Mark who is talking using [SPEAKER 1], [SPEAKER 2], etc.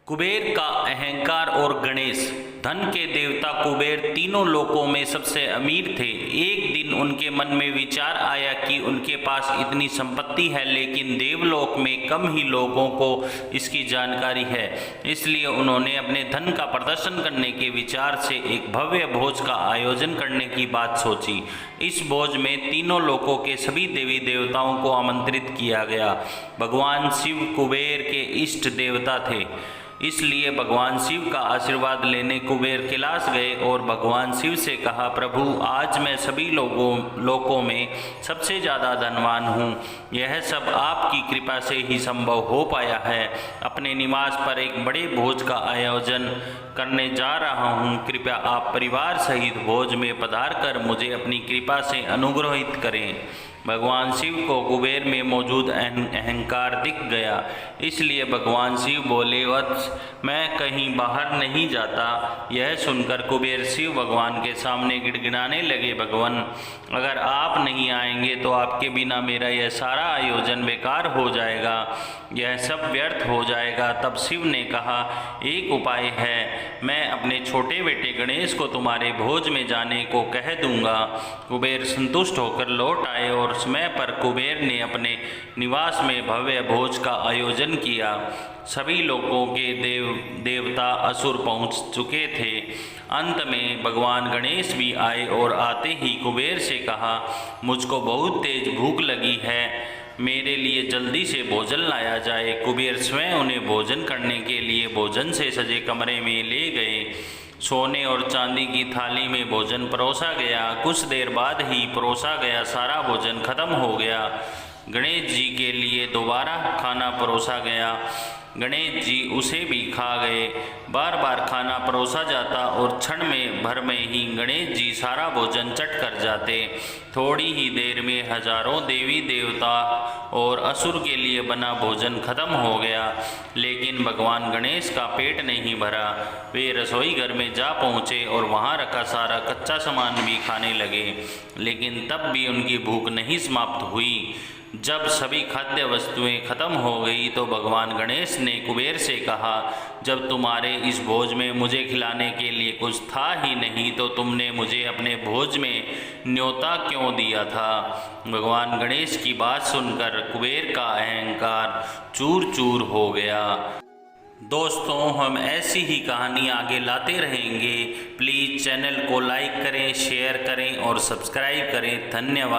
[SPEAKER 1] कुबेर का अहंकार और गणेश। धन के देवता कुबेर तीनों लोकों में सबसे अमीर थे। एक दिन उनके मन में विचार आया कि उनके पास इतनी संपत्ति है, लेकिन देवलोक में कम ही लोगों को इसकी जानकारी है। इसलिए उन्होंने अपने धन का प्रदर्शन करने के विचार से एक भव्य भोज का आयोजन करने की बात सोची। इस भोज में तीनों लोकों के सभी देवी देवताओं को आमंत्रित किया गया। भगवान शिव कुबेर के इष्ट देवता थे, इसलिए भगवान शिव का आशीर्वाद लेने कुबेर कैलाश गए और भगवान शिव से कहा, प्रभु, आज मैं सभी लोकों में सबसे ज़्यादा धनवान हूँ। यह सब आपकी कृपा से ही संभव हो पाया है। अपने निवास पर एक बड़े भोज का आयोजन करने जा रहा हूँ। कृपया आप परिवार सहित भोज में पधार कर मुझे अपनी कृपा से अनुग्रहित करें। भगवान शिव को कुबेर में मौजूद अहंकार दिख गया, इसलिए भगवान शिव बोले, वत्स, मैं कहीं बाहर नहीं जाता। यह सुनकर कुबेर शिव भगवान के सामने गिड़गिड़ाने लगे, भगवान, अगर आप नहीं आएंगे तो आपके बिना मेरा यह सारा आयोजन बेकार हो जाएगा, यह सब व्यर्थ हो जाएगा। तब शिव ने कहा, एक उपाय है, मैं अपने छोटे बेटे गणेश को तुम्हारे भोज में जाने को कह दूंगा। कुबेर संतुष्ट होकर लौट आए और समय पर कुबेर ने अपने निवास में भव्य भोज का आयोजन किया। सभी लोगों के देवता असुर पहुंच चुके थे। अंत में भगवान गणेश भी आए और आते ही कुबेर से कहा, मुझको बहुत तेज भूख लगी है, मेरे लिए जल्दी से भोजन लाया जाए। कुबेर स्वयं उन्हें भोजन करने के लिए भोजन से सजे कमरे में ले गए। सोने और चांदी की थाली में भोजन परोसा गया। कुछ देर बाद ही परोसा गया सारा भोजन खत्म हो गया। गणेश जी के लिए दोबारा खाना परोसा गया। गणेश जी उसे भी खा गए। बार बार खाना परोसा जाता और क्षण में भर में ही गणेश जी सारा भोजन चट कर जाते। थोड़ी ही देर में हजारों देवी देवता और असुर के लिए बना भोजन खत्म हो गया, लेकिन भगवान गणेश का पेट नहीं भरा। वे रसोई घर में जा पहुँचे और वहाँ रखा सारा कच्चा सामान भी खाने लगे, लेकिन तब भी उनकी भूख नहीं समाप्त हुई। जब सभी खाद्य वस्तुएं खत्म हो गई तो भगवान गणेश ने कुबेर से कहा, जब तुम्हारे इस भोज में मुझे खिलाने के लिए कुछ था ही नहीं तो तुमने मुझे अपने भोज में न्योता क्यों दिया था। भगवान गणेश की बात सुनकर कुबेर का अहंकार चूर चूर हो गया। दोस्तों, हम ऐसी ही कहानी आगे लाते रहेंगे। प्लीज़ चैनल को लाइक करें, शेयर करें और सब्सक्राइब करें। धन्यवाद।